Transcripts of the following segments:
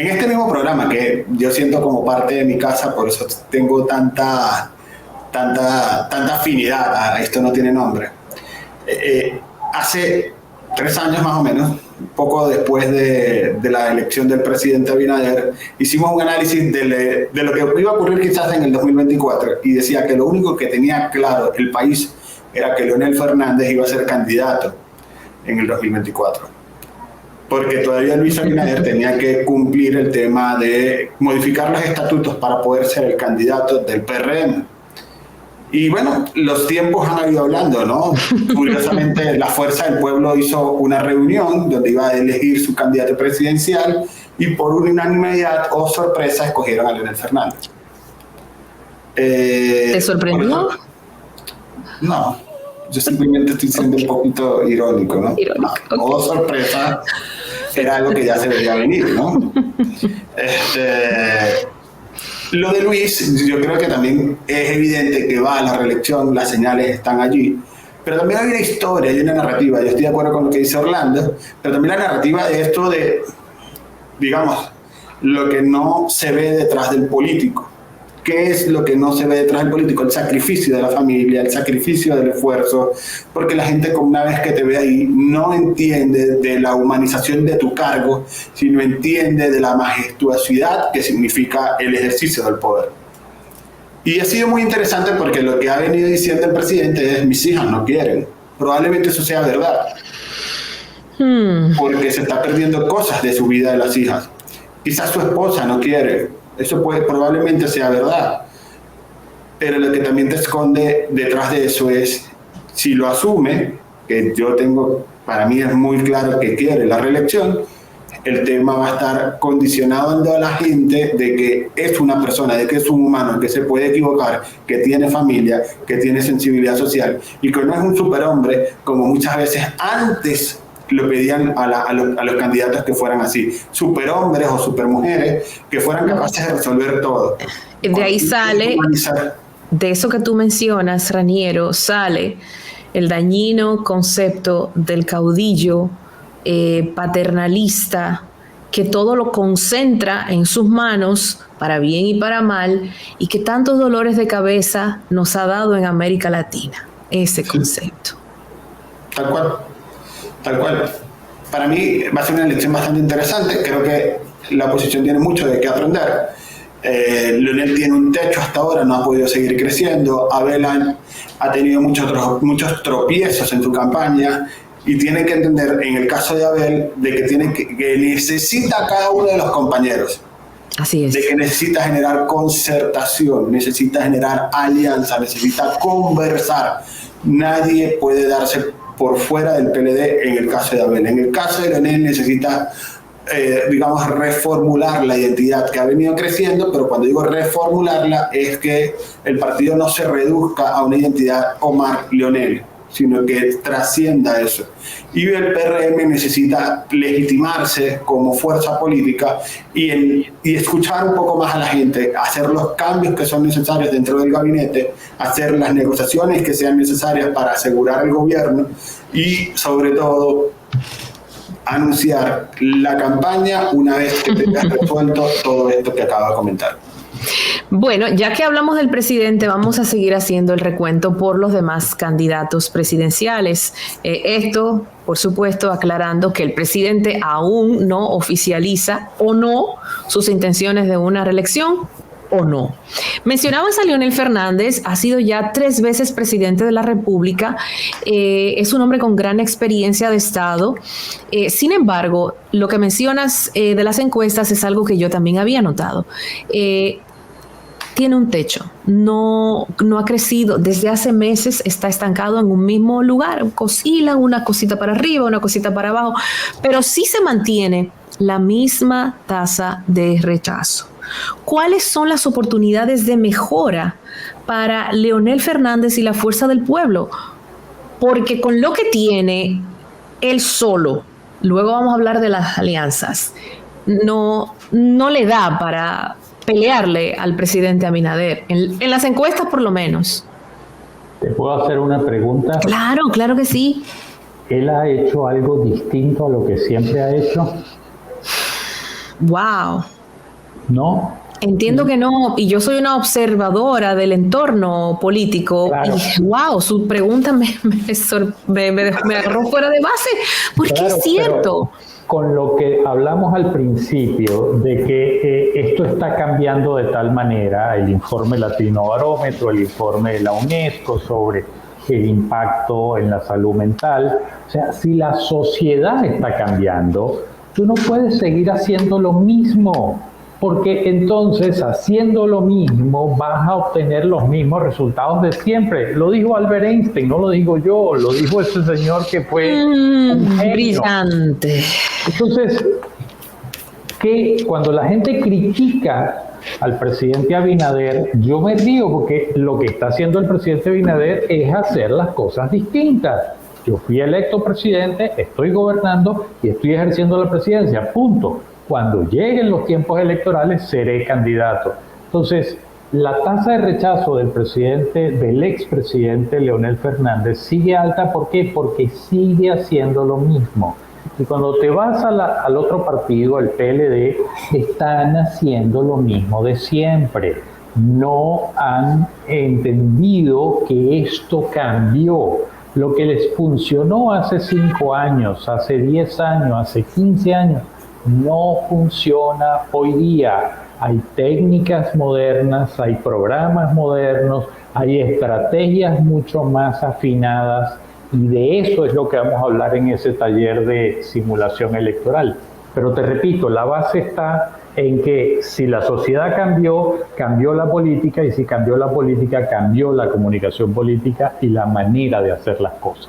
que en este mismo programa, que yo siento como parte de mi casa, por eso tengo tanta afinidad a esto, no tiene nombre. Hace 3 años más o menos, poco después de la elección del presidente Abinader, hicimos un análisis de lo que iba a ocurrir quizás en el 2024 y decía que lo único que tenía claro el país era que Leonel Fernández iba a ser candidato en el 2024. Porque todavía Luis Abinader tenía que cumplir el tema de modificar los estatutos para poder ser el candidato del PRM. Y bueno, los tiempos han ido hablando, ¿no? Curiosamente, la Fuerza del Pueblo hizo una reunión donde iba a elegir su candidato presidencial y por unanimidad o sorpresa escogieron a Leonel Fernández. ¿Te sorprendió? No, yo simplemente estoy siendo un poquito irónico, ¿no? Irónico, okay. O sorpresa, era algo que ya se veía venir, ¿no? Lo de Luis, yo creo que también es evidente que va a la reelección, las señales están allí, pero también hay una historia, hay una narrativa. Yo estoy de acuerdo con lo que dice Orlando, pero también la narrativa de esto de, digamos, lo que no se ve detrás del político. ¿Qué es lo que no se ve detrás del político? El sacrificio de la familia, el sacrificio del esfuerzo, porque la gente una vez que te ve ahí no entiende de la humanización de tu cargo, sino entiende de la majestuosidad que significa el ejercicio del poder. Y ha sido muy interesante porque lo que ha venido diciendo el presidente es: mis hijas no quieren. Probablemente eso sea verdad, porque se está perdiendo cosas de su vida de las hijas. Quizás su esposa no quiere. Eso probablemente sea verdad, pero lo que también te esconde detrás de eso es, si lo asume, que yo tengo, para mí es muy claro que quiere la reelección, el tema va a estar condicionando a la gente de que es una persona, de que es un humano, que se puede equivocar, que tiene familia, que tiene sensibilidad social y que no es un superhombre como muchas veces antes lo pedían a los candidatos que fueran así, superhombres o supermujeres, que fueran capaces de resolver todo. De ahí sale, de eso que tú mencionas, Raniero, sale el dañino concepto del caudillo paternalista, que todo lo concentra en sus manos, para bien y para mal, y que tantos dolores de cabeza nos ha dado en América Latina, ese concepto. Tal cual. Tal cual. Para mí va a ser una elección bastante interesante. Creo que la oposición tiene mucho de qué aprender. Leonel tiene un techo hasta ahora, no ha podido seguir creciendo. Abel ha tenido muchos tropiezos en su campaña y tiene que entender, en el caso de Abel, de que necesita a cada uno de los compañeros. Así es. De que necesita generar concertación, necesita generar alianza, necesita conversar. Nadie puede darse por fuera del PLD en el caso de Abel. En el caso de Leonel necesita, reformular la identidad que ha venido creciendo, pero cuando digo reformularla es que el partido no se reduzca a una identidad Omar-Leonel, sino que trascienda eso. Y el PRM necesita legitimarse como fuerza política y escuchar un poco más a la gente, hacer los cambios que son necesarios dentro del gabinete, hacer las negociaciones que sean necesarias para asegurar el gobierno y, sobre todo, anunciar la campaña una vez que tengas resuelto todo esto que acabo de comentar. Bueno, ya que hablamos del presidente, vamos a seguir haciendo el recuento por los demás candidatos presidenciales. Esto, por supuesto, aclarando que el presidente aún no oficializa o no sus intenciones de una reelección o no. Mencionabas a Leonel Fernández, ha sido ya 3 veces presidente de la República, es un hombre con gran experiencia de Estado. Sin embargo, lo que mencionas de las encuestas es algo que yo también había notado. Tiene un techo, no ha crecido, desde hace meses está estancado en un mismo lugar, oscila una cosita para arriba, una cosita para abajo, pero sí se mantiene la misma tasa de rechazo. ¿Cuáles son las oportunidades de mejora para Leonel Fernández y la Fuerza del Pueblo? Porque con lo que tiene él solo, luego vamos a hablar de las alianzas, no le da para pelearle al presidente Abinader, en las encuestas por lo menos. ¿Te puedo hacer una pregunta? Claro que sí. ¿Él ha hecho algo distinto a lo que siempre ha hecho? Wow. ¿no? Entiendo que no, y yo soy una observadora del entorno político, Claro. y wow, su pregunta me agarró fuera de base, porque Claro, es cierto. Con lo que hablamos al principio de que esto está cambiando de tal manera, el informe Latinobarómetro, el informe de la UNESCO sobre el impacto en la salud mental, o sea, si la sociedad está cambiando, tú no puedes seguir haciendo lo mismo, porque entonces haciendo lo mismo vas a obtener los mismos resultados de siempre. Lo dijo Albert Einstein, no lo digo yo, lo dijo ese señor que fue un genio. Brillante. Entonces, que cuando la gente critica al presidente Abinader, yo me río porque lo que está haciendo el presidente Abinader es hacer las cosas distintas. Yo fui electo presidente, estoy gobernando y estoy ejerciendo la presidencia, punto. Cuando lleguen los tiempos electorales seré candidato. Entonces, la tasa de rechazo del expresidente Leonel Fernández sigue alta. ¿Por qué? Porque sigue haciendo lo mismo. Y cuando te vas al otro partido, el PLD, están haciendo lo mismo de siempre. No han entendido que esto cambió. Lo que les funcionó hace 5 años, hace 10 años, hace 15 años, no funciona hoy día. Hay técnicas modernas, hay programas modernos, hay estrategias mucho más afinadas, y de eso es lo que vamos a hablar en ese taller de simulación electoral. Pero te repito, la base está en que si la sociedad cambió, cambió la política, y si cambió la política, cambió la comunicación política y la manera de hacer las cosas.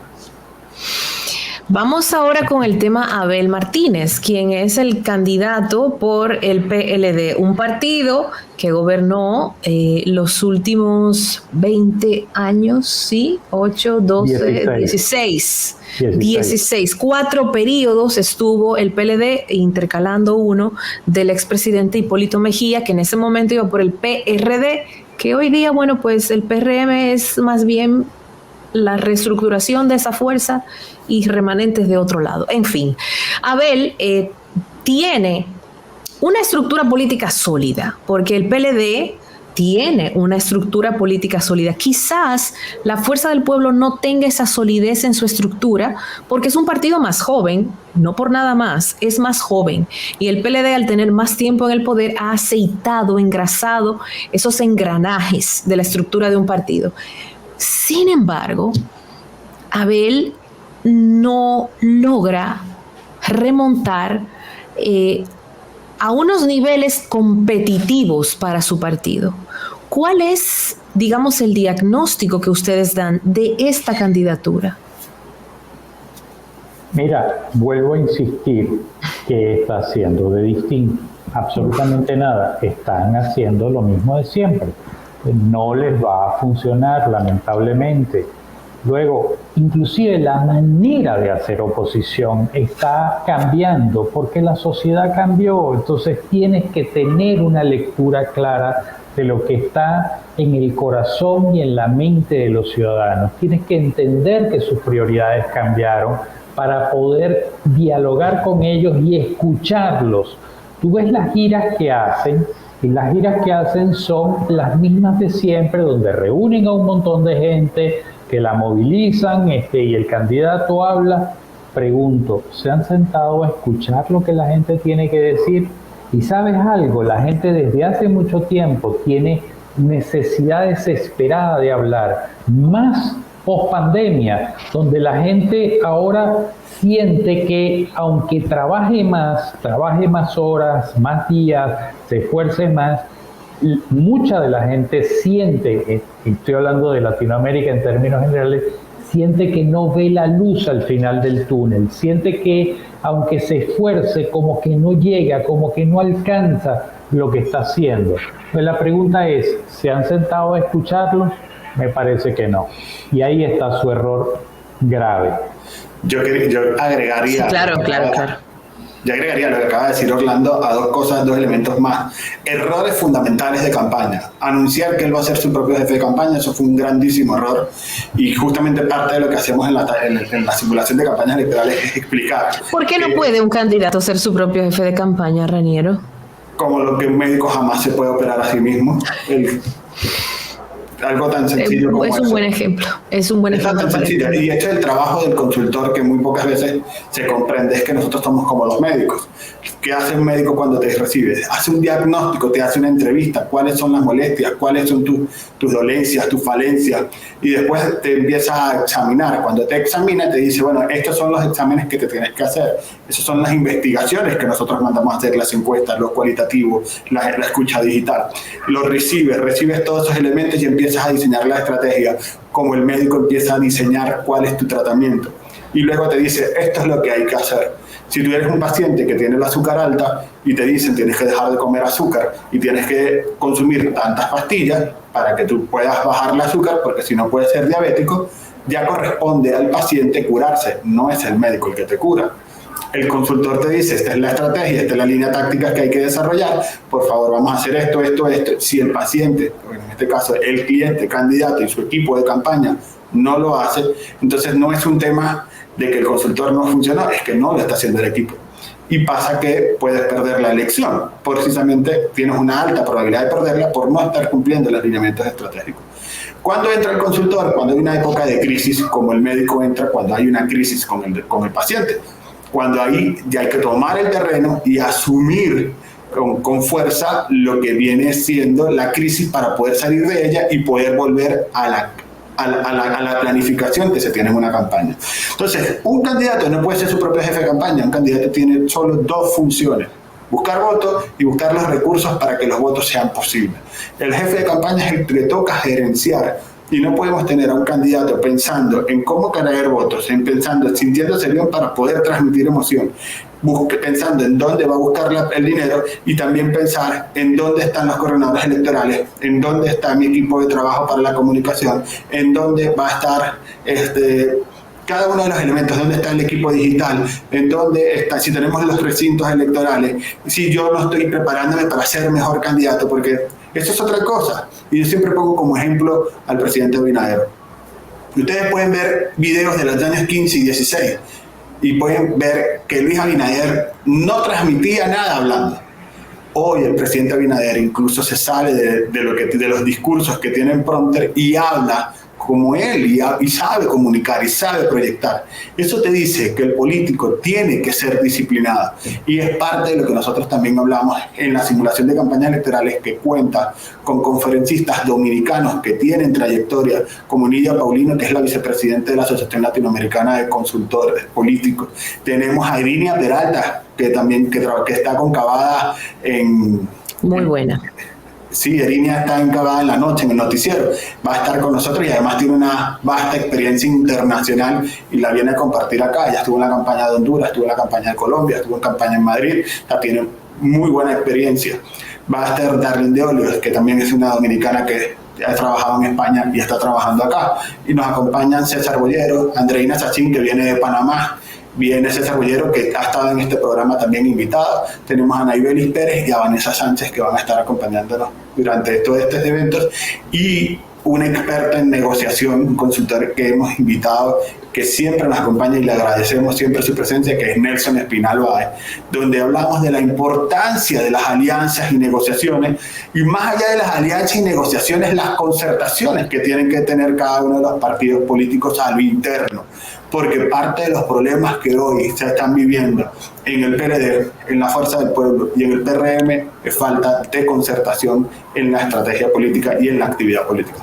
Vamos ahora con el tema Abel Martínez, quien es el candidato por el PLD, un partido que gobernó los últimos 20 años, ¿sí? 8, 12, 16. 4 periodos estuvo el PLD, intercalando uno del expresidente Hipólito Mejía, que en ese momento iba por el PRD, que hoy día, bueno, pues el PRM es más bien la reestructuración de esa fuerza y remanentes de otro lado. En fin, Abel tiene una estructura política sólida, porque el PLD tiene una estructura política sólida. Quizás la Fuerza del Pueblo no tenga esa solidez en su estructura, porque es un partido más joven, no por nada más, es más joven. Y el PLD, al tener más tiempo en el poder, ha aceitado, engrasado esos engranajes de la estructura de un partido. Sin embargo, Abel no logra remontar a unos niveles competitivos para su partido. ¿Cuál es, digamos, el diagnóstico que ustedes dan de esta candidatura? Mira, vuelvo a insistir, ¿qué está haciendo de distinto? Absolutamente nada. Están haciendo lo mismo de siempre. No les va a funcionar, lamentablemente. Luego, inclusive la manera de hacer oposición está cambiando porque la sociedad cambió. Entonces tienes que tener una lectura clara de lo que está en el corazón y en la mente de los ciudadanos. Tienes que entender que sus prioridades cambiaron para poder dialogar con ellos y escucharlos. Tú ves las giras que hacen, y las giras que hacen son las mismas de siempre, donde reúnen a un montón de gente, que la movilizan, y el candidato habla. Pregunto, ¿se han sentado a escuchar lo que la gente tiene que decir? Y ¿sabes algo? La gente desde hace mucho tiempo tiene necesidad desesperada de hablar, más post-pandemia, donde la gente ahora siente que aunque trabaje más horas, más días, se esfuerce más, mucha de la gente siente, y estoy hablando de Latinoamérica en términos generales, siente que no ve la luz al final del túnel, siente que aunque se esfuerce, como que no llega, como que no alcanza lo que está haciendo. Pues la pregunta es, ¿se han sentado a escucharlos? Me parece que no. Y ahí está su error grave. Yo agregaría... Sí, claro. Yo agregaría lo que acaba de decir Orlando a dos cosas, dos elementos más. Errores fundamentales de campaña. Anunciar que él va a ser su propio jefe de campaña, eso fue un grandísimo error. Y justamente parte de lo que hacemos en la simulación de campañas electorales es explicar. ¿Por qué no puede un candidato ser su propio jefe de campaña, Raniero? Como lo que un médico jamás se puede operar a sí mismo. Algo tan sencillo como es un eso. buen ejemplo. Es un buen ejemplo. Tan sencillo. Y de hecho el trabajo del consultor, que muy pocas veces se comprende, es que nosotros somos como los médicos. ¿Qué hace un médico cuando te recibe? Hace un diagnóstico, te hace una entrevista, cuáles son las molestias, cuáles son tus dolencias, tus falencias, y después te empieza a examinar. Cuando te examina te dice, bueno, estos son los exámenes que te tienes que hacer, esas son las investigaciones que nosotros mandamos a hacer, las encuestas, los cualitativos, la escucha digital. Lo recibes todos esos elementos y empiezas a diseñar la estrategia, como el médico empieza a diseñar cuál es tu tratamiento. Y luego te dice, esto es lo que hay que hacer. Si tú eres un paciente que tiene el azúcar alta y te dicen tienes que dejar de comer azúcar y tienes que consumir tantas pastillas para que tú puedas bajar el azúcar, porque si no puedes ser diabético, ya corresponde al paciente curarse, no es el médico el que te cura. El consultor te dice, esta es la estrategia, esta es la línea táctica que hay que desarrollar, por favor vamos a hacer esto. Si el paciente, en este caso el cliente, candidato y su equipo de campaña no lo hace, entonces no es un tema de que el consultor no funcionó, es que no lo está haciendo el equipo. Y pasa que puedes perder la elección, precisamente tienes una alta probabilidad de perderla por no estar cumpliendo los lineamientos estratégicos. ¿Cuándo entra el consultor? Cuando hay una época de crisis, como el médico entra cuando hay una crisis con el paciente. Cuando ahí ya hay que tomar el terreno y asumir con fuerza lo que viene siendo la crisis para poder salir de ella y poder volver a la planificación que se tiene en una campaña. Entonces, un candidato no puede ser su propio jefe de campaña, un candidato tiene solo dos funciones: buscar votos y buscar los recursos para que los votos sean posibles. El jefe de campaña es el que le toca gerenciar, y no podemos tener a un candidato pensando en cómo traer votos, sintiéndose bien para poder transmitir emoción, pensando en dónde va a buscar el dinero, y también pensar en dónde están los coordinadores electorales, en dónde está mi equipo de trabajo para la comunicación, en dónde va a estar cada uno de los elementos, dónde está el equipo digital, en dónde está, si tenemos los recintos electorales, si yo no estoy preparándome para ser mejor candidato, porque eso es otra cosa. Y yo siempre pongo como ejemplo al presidente Abinader. Ustedes pueden ver videos de los años 15 y 16 y pueden ver que Luis Abinader no transmitía nada hablando. Hoy el presidente Abinader incluso se sale de los discursos que tienen prompter y habla como él, y sabe comunicar y sabe proyectar. Eso te dice que el político tiene que ser disciplinado, y es parte de lo que nosotros también hablamos en la simulación de campañas electorales, que cuenta con conferencistas dominicanos que tienen trayectoria, como Nidia Paulino, que es la vicepresidenta de la Asociación Latinoamericana de Consultores Políticos. Tenemos a Irinia Peralta, que también que está concavada en... Muy buena. Sí, Irinia está encabada en la noche, en el noticiero. Va a estar con nosotros y además tiene una vasta experiencia internacional y la viene a compartir acá. Ella estuvo en la campaña de Honduras, estuvo en la campaña de Colombia, estuvo en campaña en Madrid, tiene muy buena experiencia. Va a estar Darlene de Olios, que también es una dominicana que ha trabajado en España y está trabajando acá. Y nos acompañan César Bollero, Andreina Sachín, que viene de Panamá. Viene César Bollero, que ha estado en este programa también invitado. Tenemos a Naibelis Pérez y a Vanessa Sánchez, que van a estar acompañándonos durante todos estos eventos. Y una experta en negociación, un consultor que hemos invitado, que siempre nos acompaña y le agradecemos siempre su presencia, que es Nelson Espinal Báez, donde hablamos de la importancia de las alianzas y negociaciones, y más allá de las alianzas y negociaciones, las concertaciones que tienen que tener cada uno de los partidos políticos a lo interno, porque parte de los problemas que hoy se están viviendo en el PRD, en la Fuerza del Pueblo y en el PRM es falta de concertación en la estrategia política y en la actividad política.